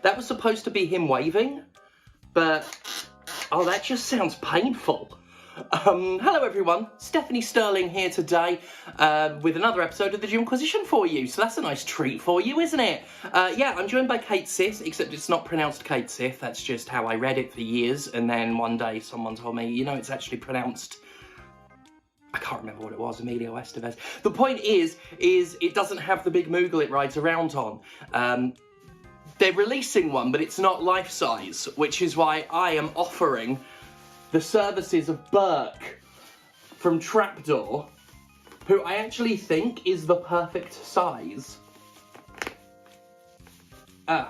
That was supposed to be him waving, but, oh, that just sounds painful. Hello everyone, Stephanie Sterling here today with another episode of the Jimquisition for you, so that's a nice treat for you, isn't it? Yeah, I'm joined by Kate Sith, except it's not pronounced Kate Sith, that's just how I read it for years, and then one day someone told me, you know, it's actually pronounced... I can't remember what it was, Emilio Estevez. The point is it doesn't have the big Moogle it rides around on. They're releasing one, but it's not life-size, which is why I am offering the services of Burke from Trapdoor, who I actually think is the perfect size. There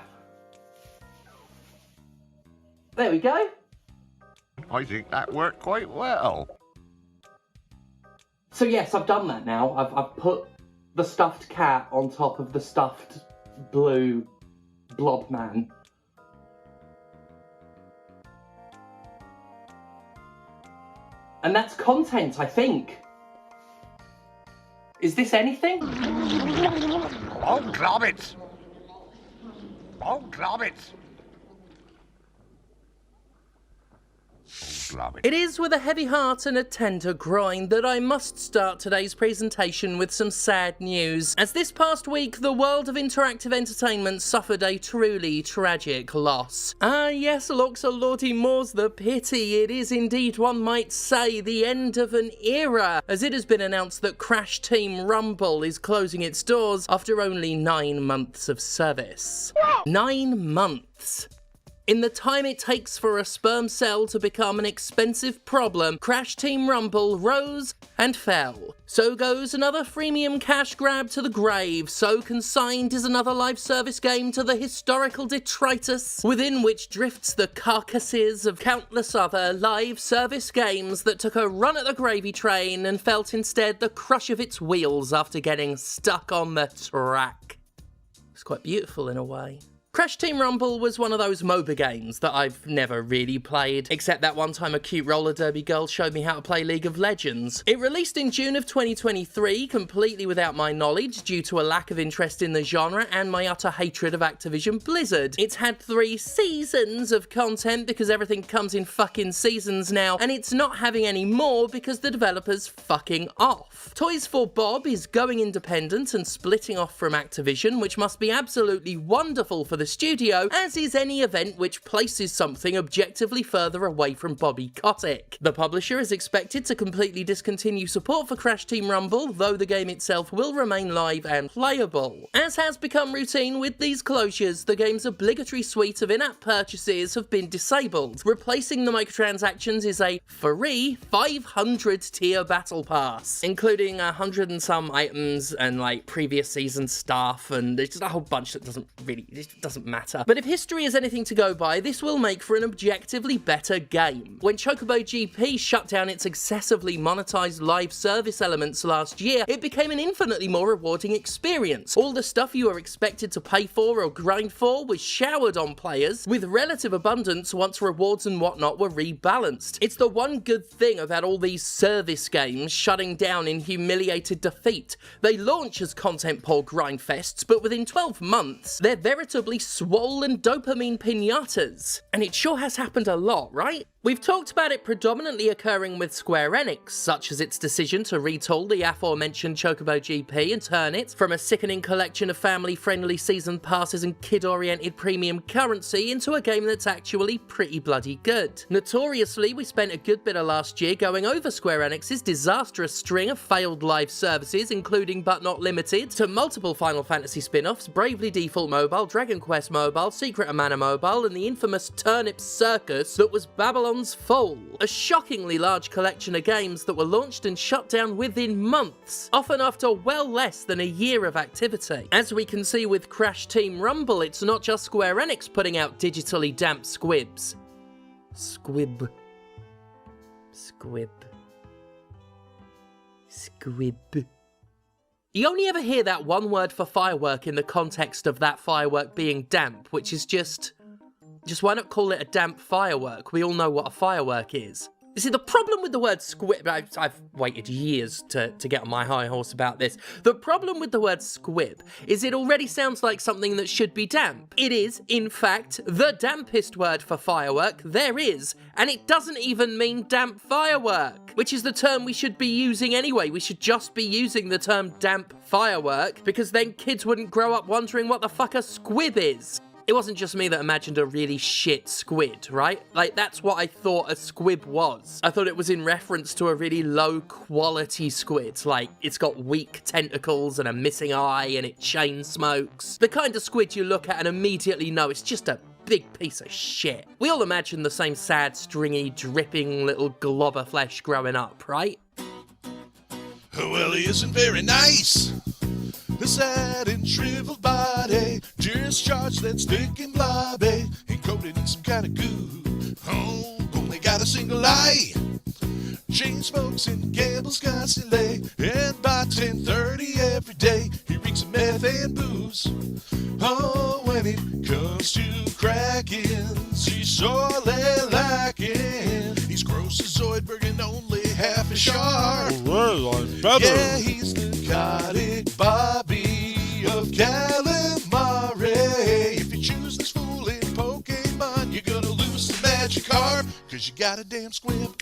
we go. I think that worked quite well. So yes, I've done that now. I've put the stuffed cat on top of the stuffed blue blob man. And that's content, I think. Is this anything? Oh, globbits! Oh, globbits! It is with a heavy heart and a tender groin that I must start today's presentation with some sad news, as this past week the world of interactive entertainment suffered a truly tragic loss. Ah yes, looks a lordy more's the pity. It is indeed, one might say, the end of an era, as it has been announced that Crash Team Rumble is closing its doors after only 9 months of service. 9 months! In the time it takes for a sperm cell to become an expensive problem, Crash Team Rumble rose and fell. So goes another freemium cash grab to the grave, so consigned is another live service game to the historical detritus, within which drifts the carcasses of countless other live service games that took a run at the gravy train and felt instead the crush of its wheels after getting stuck on the track. It's quite beautiful in a way. Crash Team Rumble was one of those MOBA games that I've never really played, except that one time a cute roller derby girl showed me how to play League of Legends. It released in June of 2023, completely without my knowledge, due to a lack of interest in the genre and my utter hatred of Activision Blizzard. It's had 3 seasons of content because everything comes in fucking seasons now, and it's not having any more because the developer's fucking off. Toys for Bob is going independent and splitting off from Activision, which must be absolutely wonderful for the studio, as is any event which places something objectively further away from Bobby Kotick. The publisher is expected to completely discontinue support for Crash Team Rumble, though the game itself will remain live and playable. As has become routine with these closures, the game's obligatory suite of in-app purchases have been disabled. Replacing the microtransactions is a free 500 tier battle pass, including 100 and some items and like previous season stuff, and there's just a whole bunch that doesn't matter. But if history is anything to go by, this will make for an objectively better game. When Chocobo GP shut down its excessively monetized live service elements last year, it became an infinitely more rewarding experience. All the stuff you were expected to pay for or grind for was showered on players, with relative abundance once rewards and whatnot were rebalanced. It's the one good thing about all these service games shutting down in humiliated defeat. They launch as content-poor grindfests, but within 12 months, they're veritably swollen dopamine pinatas. And it sure has happened a lot, right? We've talked about it predominantly occurring with Square Enix, such as its decision to retool the aforementioned Chocobo GP and turn it from a sickening collection of family-friendly season passes and kid-oriented premium currency into a game that's actually pretty bloody good. Notoriously, we spent a good bit of last year going over Square Enix's disastrous string of failed live services, including but not limited to multiple Final Fantasy spin-offs, Bravely Default Mobile, Dragon Quest Mobile, Secret of Mana Mobile, and the infamous Turnip Circus that was Babylon's Fall, a shockingly large collection of games that were launched and shut down within months, often after well less than a year of activity. As we can see with Crash Team Rumble, it's not just Square Enix putting out digitally damp squibs. Squib. Squib. Squib. You only ever hear that one word for firework in the context of that firework being damp, which is just why not call it a damp firework? We all know what a firework is. You see, the problem with the word squib, I've waited years to get on my high horse about this. The problem with the word squib is it already sounds like something that should be damp. It is, in fact, the dampest word for firework there is, and it doesn't even mean damp firework, which is the term we should be using anyway. We should just be using the term damp firework, because then kids wouldn't grow up wondering what the fuck a squib is. It wasn't just me that imagined a really shit squid, right? Like, that's what I thought a squib was. I thought it was in reference to a really low-quality squid. Like, it's got weak tentacles and a missing eye and it chain smokes. The kind of squid you look at and immediately know it's just a big piece of shit. We all imagine the same sad, stringy, dripping little glob of flesh growing up, right? Well, he isn't very nice. A sad and shriveled body, discharged that stinking blobby, encoded in some kind of goo. Oh, only got a single eye. Chain smokes and gambles constantly, and by 10:30 every day, he reeks of meth and booze. Oh, when it comes to cracking, he's sorely lacking. He's gross as Zoidberg and only half as sharp. Well, I'm better. Yeah, he's the narcotic Bobby of Calamari. If you choose this fool in Pokemon, you're gonna lose the magic heart, cause you got a damn squib.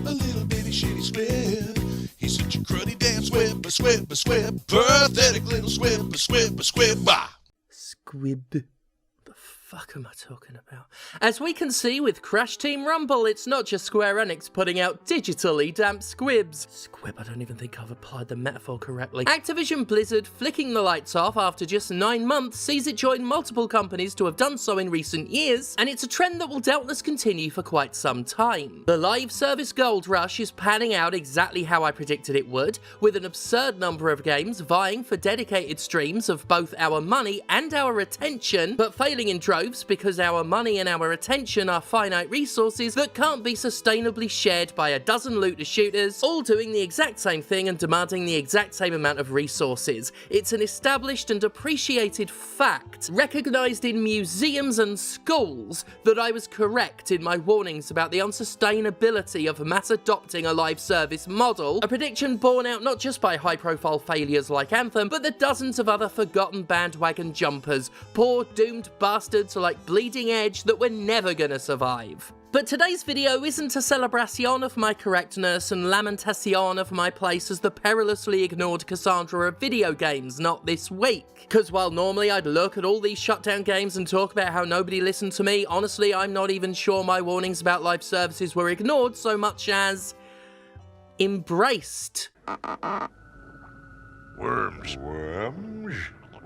A little bitty shitty squib. He's such a cruddy damn squib, a squib, a squib. Pathetic little squib, a squib, a squib. Bah! Squib. What the fuck am I talking about? As we can see with Crash Team Rumble, it's not just Square Enix putting out digitally damp squibs. Squib, I don't even think I've applied the metaphor correctly. Activision Blizzard flicking the lights off after just 9 months sees it join multiple companies to have done so in recent years, and it's a trend that will doubtless continue for quite some time. The live service gold rush is panning out exactly how I predicted it would, with an absurd number of games vying for dedicated streams of both our money and our attention, but failing in droves because our money and our attention are finite resources that can't be sustainably shared by a dozen looter shooters, all doing the exact same thing and demanding the exact same amount of resources. It's an established and appreciated fact, recognised in museums and schools, that I was correct in my warnings about the unsustainability of mass adopting a live service model, a prediction borne out not just by high-profile failures like Anthem, but the dozens of other forgotten bandwagon jumpers, poor doomed bastards like Bleeding Edge that we're never gonna survive. But today's video isn't a celebration of my correctness and lamentation of my place as the perilously ignored Cassandra of video games, not this week. Because while normally I'd look at all these shutdown games and talk about how nobody listened to me, honestly I'm not even sure my warnings about live services were ignored so much as embraced. Worms. Worms?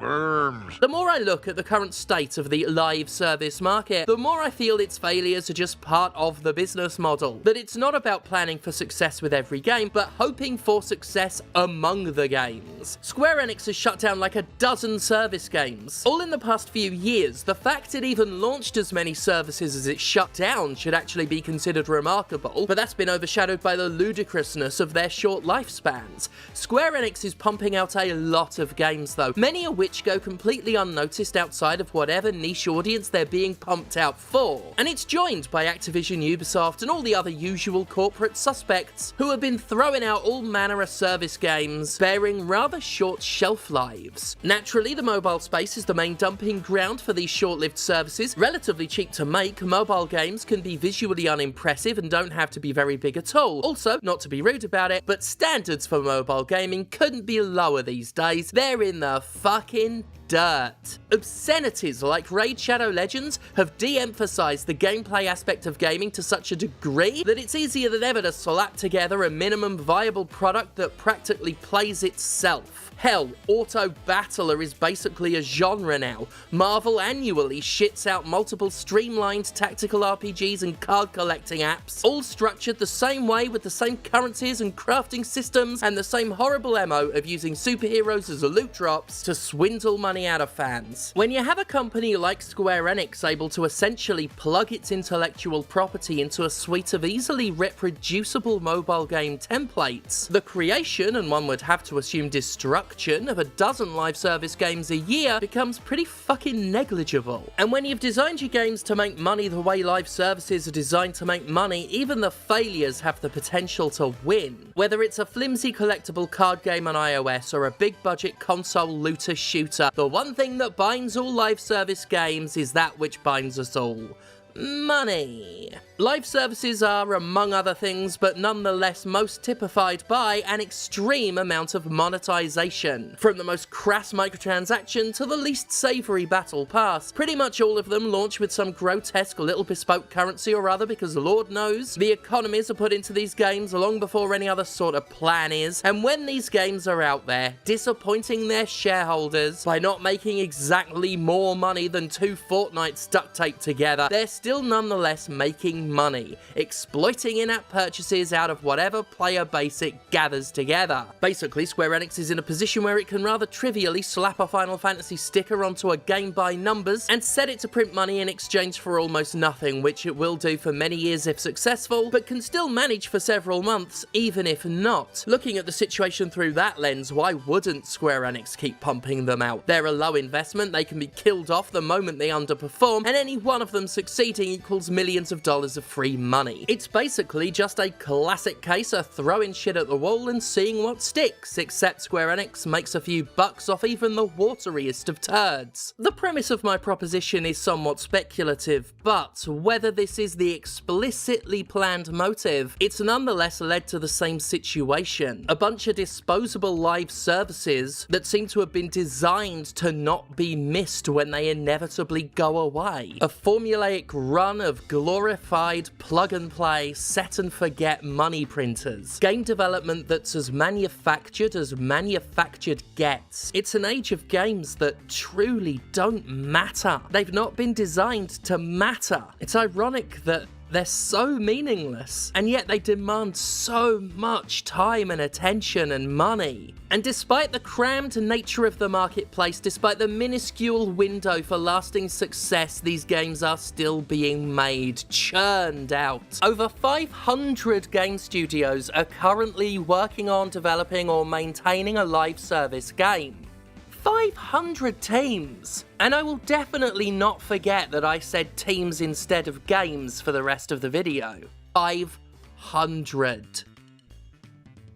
Worms. The more I look at the current state of the live service market, the more I feel its failures are just part of the business model. That it's not about planning for success with every game, but hoping for success among the games. Square Enix has shut down like a dozen service games. All in the past few years, the fact it even launched as many services as it shut down should actually be considered remarkable, but that's been overshadowed by the ludicrousness of their short lifespans. Square Enix is pumping out a lot of games though, many of which go completely unnoticed outside of whatever niche audience they're being pumped out for. And it's joined by Activision, Ubisoft, and all the other usual corporate suspects who have been throwing out all manner of service games, bearing rather short shelf lives. Naturally, the mobile space is the main dumping ground for these short-lived services. Relatively cheap to make, mobile games can be visually unimpressive and don't have to be very big at all. Also, not to be rude about it, but standards for mobile gaming couldn't be lower these days. They're in the fucking dirt. Obscenities like Raid Shadow Legends have de-emphasized the gameplay aspect of gaming to such a degree that it's easier than ever to slap together a minimum viable product that practically plays itself. Hell, Auto Battler is basically a genre now. Marvel annually shits out multiple streamlined tactical RPGs and card collecting apps, all structured the same way with the same currencies and crafting systems and the same horrible MO of using superheroes as loot drops to swindle money money out of fans. When you have a company like Square Enix able to essentially plug its intellectual property into a suite of easily reproducible mobile game templates, the creation, and one would have to assume destruction, of a dozen live service games a year becomes pretty fucking negligible. And when you've designed your games to make money the way live services are designed to make money, even the failures have the potential to win. Whether it's a flimsy collectible card game on iOS or a big budget console looter shooter, the one thing that binds all live service games is that which binds us all: money. Live services are, among other things, but nonetheless most typified by an extreme amount of monetization. From the most crass microtransaction to the least savoury battle pass, pretty much all of them launch with some grotesque little bespoke currency or other, because Lord knows the economies are put into these games long before any other sort of plan is, and when these games are out there, disappointing their shareholders by not making exactly more money than 2 fortnights duct taped together, they're still nonetheless making money, exploiting in-app purchases out of whatever player base it gathers together. Basically, Square Enix is in a position where it can rather trivially slap a Final Fantasy sticker onto a game by numbers and set it to print money in exchange for almost nothing, which it will do for many years if successful, but can still manage for several months even if not. Looking at the situation through that lens, why wouldn't Square Enix keep pumping them out? They're a low investment, they can be killed off the moment they underperform, and any one of them succeeding equals millions of dollars of free money. It's basically just a classic case of throwing shit at the wall and seeing what sticks, except Square Enix makes a few bucks off even the wateriest of turds. The premise of my proposition is somewhat speculative, but whether this is the explicitly planned motive, it's nonetheless led to the same situation. A bunch of disposable live services that seem to have been designed to not be missed when they inevitably go away. A formulaic run of glorified plug-and-play, set-and-forget money printers. Game development that's as manufactured gets. It's an age of games that truly don't matter. They've not been designed to matter. It's ironic that they're so meaningless, and yet they demand so much time and attention and money. And despite the crammed nature of the marketplace, despite the minuscule window for lasting success, these games are still being made, churned out. Over 500 game studios are currently working on developing or maintaining a live service game. 500 teams! And I will definitely not forget that I said teams instead of games for the rest of the video. 500.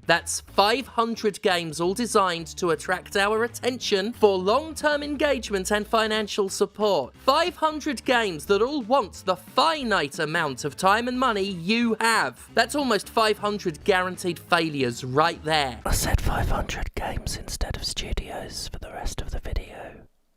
That's 500 games all designed to attract our attention for long-term engagement and financial support. 500 games that all want the finite amount of time and money you have. That's almost 500 guaranteed failures right there. I said 500 games instead of studios for the rest of the video.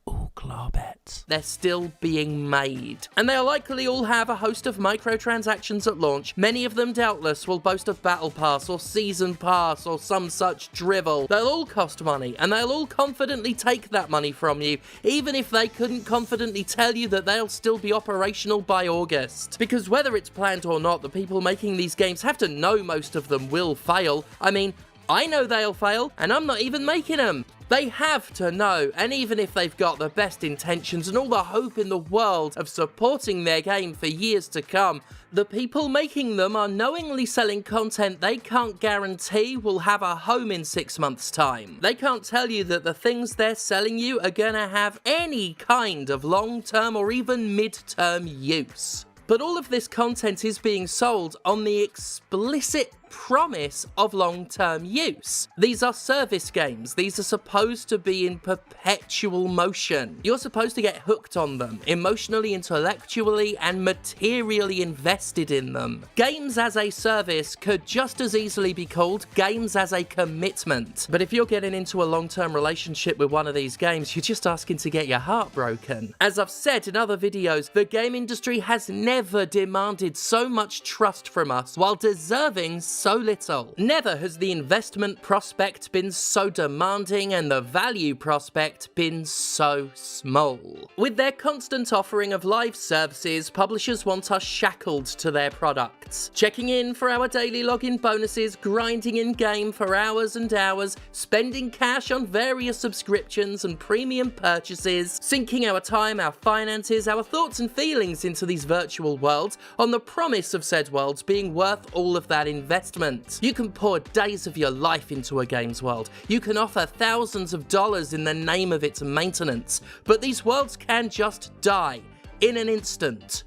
All clarbets. They're still being made. And they'll likely all have a host of microtransactions at launch. Many of them doubtless will boast of Battle Pass or Season Pass or some such drivel. They'll all cost money, and they'll all confidently take that money from you, even if they couldn't confidently tell you that they'll still be operational by August. Because whether it's planned or not, the people making these games have to know most of them will fail. I mean, I know they'll fail, and I'm not even making them. They have to know, and even if they've got the best intentions and all the hope in the world of supporting their game for years to come, the people making them are knowingly selling content they can't guarantee will have a home in 6 months' time. They can't tell you that the things they're selling you are gonna have any kind of long-term or even mid-term use. But all of this content is being sold on the explicit promise of long-term use. These are service games. These are supposed to be in perpetual motion. You're supposed to get hooked on them, emotionally, intellectually, and materially invested in them. Games as a service could just as easily be called games as a commitment. But if you're getting into a long-term relationship with one of these games, you're just asking to get your heart broken. As I've said in other videos, the game industry has never demanded so much trust from us while deserving so little. Never has the investment prospect been so demanding and the value prospect been so small. With their constant offering of live services, publishers want us shackled to their products. Checking in for our daily login bonuses, grinding in-game for hours and hours, spending cash on various subscriptions and premium purchases, sinking our time, our finances, our thoughts and feelings into these virtual worlds on the promise of said worlds being worth all of that investment. You can pour days of your life into a game's world. You can offer thousands of dollars in the name of its maintenance, but these worlds can just die in an instant.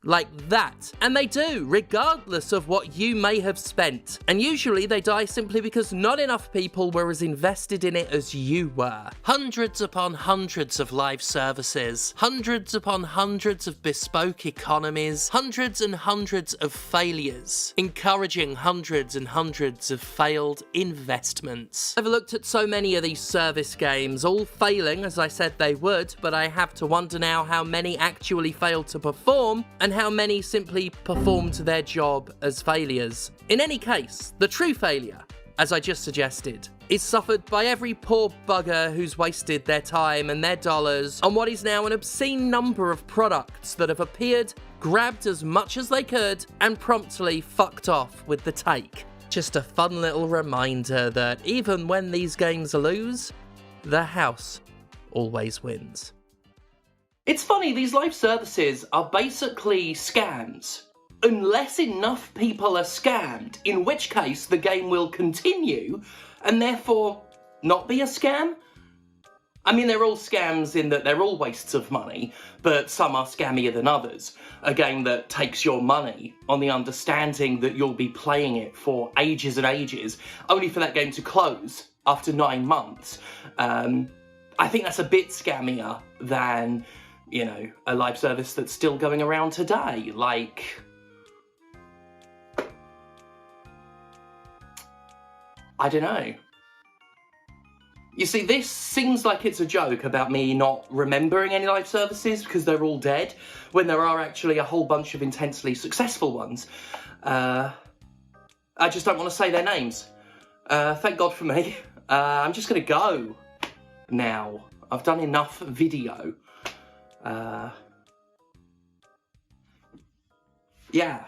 Like that. And they do, regardless of what you may have spent. And usually they die simply because not enough people were as invested in it as you were. Hundreds upon hundreds of live services, hundreds upon hundreds of bespoke economies, hundreds and hundreds of failures, encouraging hundreds and hundreds of failed investments. I've looked at so many of these service games, all failing as I said they would, but I have to wonder now how many actually failed to perform, and how many simply performed their job as failures. In any case, the true failure, as I just suggested, is suffered by every poor bugger who's wasted their time and their dollars on what is now an obscene number of products that have appeared, grabbed as much as they could, and promptly fucked off with the take. Just a fun little reminder that even when these games lose, the house always wins. It's funny, these live services are basically scams. Unless enough people are scammed, in which case the game will continue and therefore not be a scam. I mean, they're all scams in that they're all wastes of money, but some are scammier than others. A game that takes your money on the understanding that you'll be playing it for ages and ages, only for that game to close after 9 months. I think that's a bit scammier than, you know, a live service that's still going around today. Like, I don't know. You see, this seems like it's a joke about me not remembering any live services because they're all dead, when there are actually a whole bunch of intensely successful ones. I just don't want to say their names. Thank God for me. I'm just going to go now. I've done enough video. Yeah.